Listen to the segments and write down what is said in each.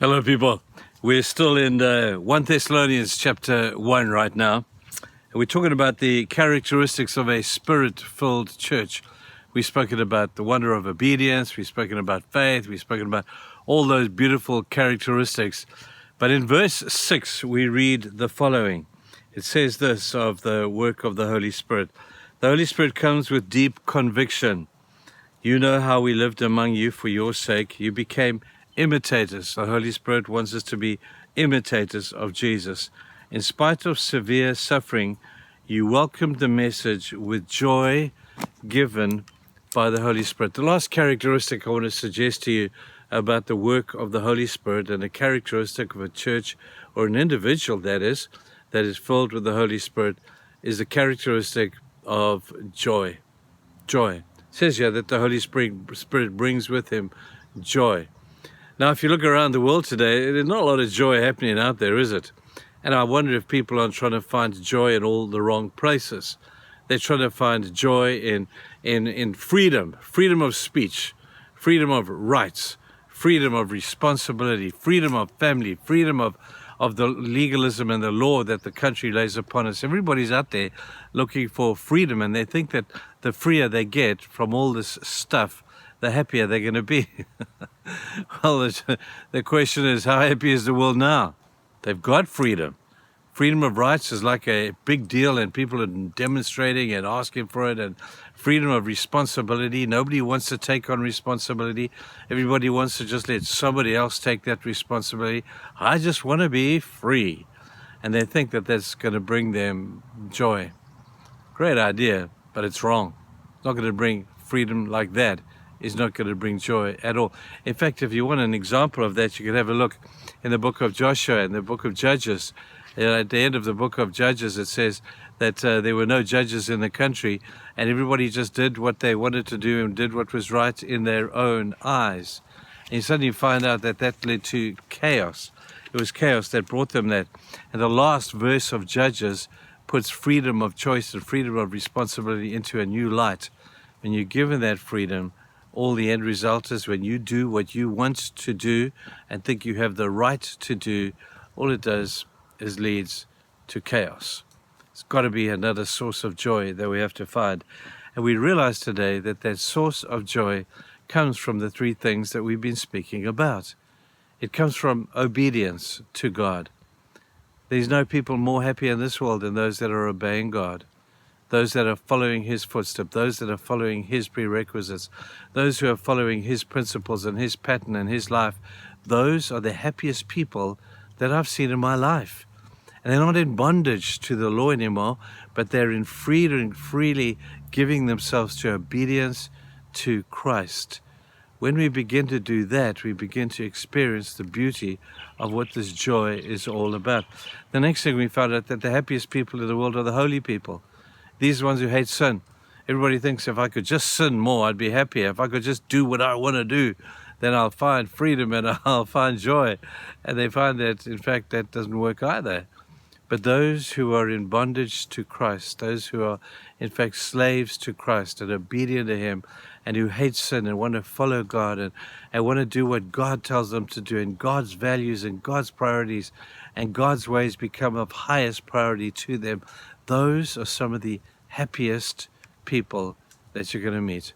Hello, people. We're still in 1 Thessalonians chapter 1 right now. And we're talking about the characteristics of a spirit-filled church. We've spoken about the wonder of obedience. We've spoken about faith. We've spoken about all those beautiful characteristics. But in verse 6, we read the following. It says this of the work of the Holy Spirit. The Holy Spirit comes with deep conviction. You know how we lived among you for your sake. You became imitators. The Holy Spirit wants us to be imitators of Jesus. In spite of severe suffering, you welcomed the message with joy given by the Holy Spirit. The last characteristic I want to suggest to you about the work of the Holy Spirit, and a characteristic of a church or an individual that is filled with the Holy Spirit, is the characteristic of joy. Joy. It says here that the Holy Spirit brings with him joy. Now, if you look around the world today, there's not a lot of joy happening out there, is it? And I wonder if people are trying to find joy in all the wrong places. They're trying to find joy in freedom of speech, freedom of rights, freedom of responsibility, freedom of family, freedom of the legalism and the law that the country lays upon us. Everybody's out there looking for freedom, and they think that the freer they get from all this stuff, the happier they're going to be. Well, the question is, how happy is the world now? They've got freedom. Freedom of rights is like a big deal, and people are demonstrating and asking for it. And freedom of responsibility, nobody wants to take on responsibility. Everybody wants to just let somebody else take that responsibility. I just want to be free. And they think that that's going to bring them joy. Great idea, but it's wrong. It's not going to bring freedom like that. Is not going to bring joy at all. In fact, if you want an example of that, you could have a look in the book of Joshua and the book of Judges. At the end of the book of Judges, it says that there were no judges in the country, and everybody just did what they wanted to do and did what was right in their own eyes. And you suddenly find out that that led to chaos. It was chaos that brought them that. And the last verse of Judges puts freedom of choice and freedom of responsibility into a new light. When you're given that freedom, all the end result is when you do what you want to do and think you have the right to do, all it does is leads to chaos. It's got to be another source of joy that we have to find. And we realize today that that source of joy comes from the three things that we've been speaking about. It comes from obedience to God. There's no people more happy in this world than those that are obeying God. Those that are following his footsteps, those that are following his prerequisites, those who are following his principles and his pattern and his life, those are the happiest people that I've seen in my life. And they're not in bondage to the law anymore, but they're in freedom, freely giving themselves to obedience to Christ. When we begin to do that, we begin to experience the beauty of what this joy is all about. The next thing we found out that the happiest people in the world are the holy people. These are the ones who hate sin. Everybody thinks if I could just sin more, I'd be happier. If I could just do what I want to do, then I'll find freedom and I'll find joy. And they find that, in fact, that doesn't work either. But those who are in bondage to Christ, those who are, in fact, slaves to Christ and obedient to him, and who hate sin and want to follow God and want to do what God tells them to do, and God's values and God's priorities and God's ways become of highest priority to them, those are some of the happiest people that you're going to meet.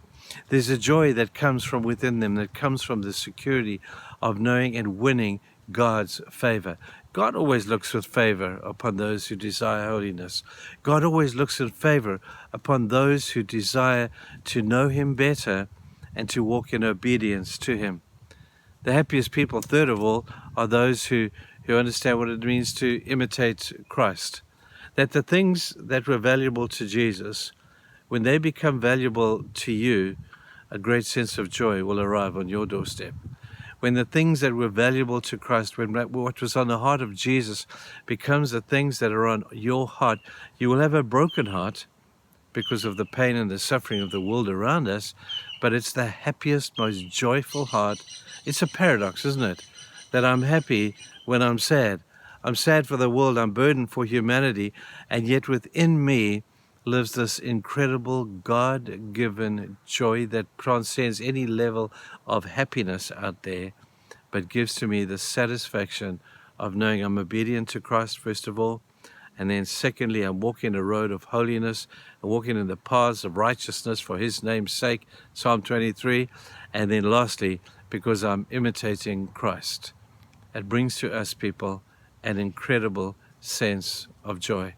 There's a joy that comes from within them, that comes from the security of knowing and winning God's favor. God always looks with favor upon those who desire holiness. God always looks in favor upon those who desire to know him better and to walk in obedience to him. The happiest people, third of all, are those who understand what it means to imitate Christ. That the things that were valuable to Jesus, when they become valuable to you, a great sense of joy will arrive on your doorstep. When the things that were valuable to Christ, when what was on the heart of Jesus becomes the things that are on your heart, you will have a broken heart because of the pain and the suffering of the world around us, but it's the happiest, most joyful heart. It's a paradox, isn't it? That I'm happy when I'm sad. I'm sad for the world, I'm burdened for humanity, and yet within me lives this incredible God-given joy that transcends any level of happiness out there but gives to me the satisfaction of knowing I'm obedient to Christ, first of all, and then secondly, I'm walking a road of holiness, and walking in the paths of righteousness for his name's sake, Psalm 23, and then lastly, because I'm imitating Christ. It brings to us people an incredible sense of joy.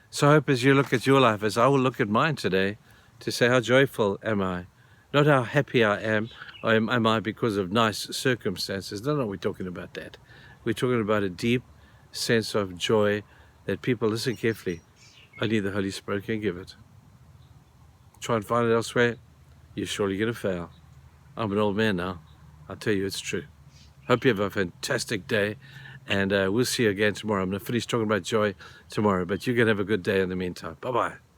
So I hope as you look at your life, as I will look at mine today, to say, how joyful am I? Not how happy I am, or am I because of nice circumstances. No, we're talking about that. We're talking about a deep sense of joy that people, listen carefully, only the Holy Spirit can give it. Try and find it elsewhere, you're surely going to fail. I'm an old man now. I'll tell you it's true. Hope you have a fantastic day, and we'll see you again tomorrow. I'm going to finish talking about joy tomorrow, but you can have a good day in the meantime. Bye-bye.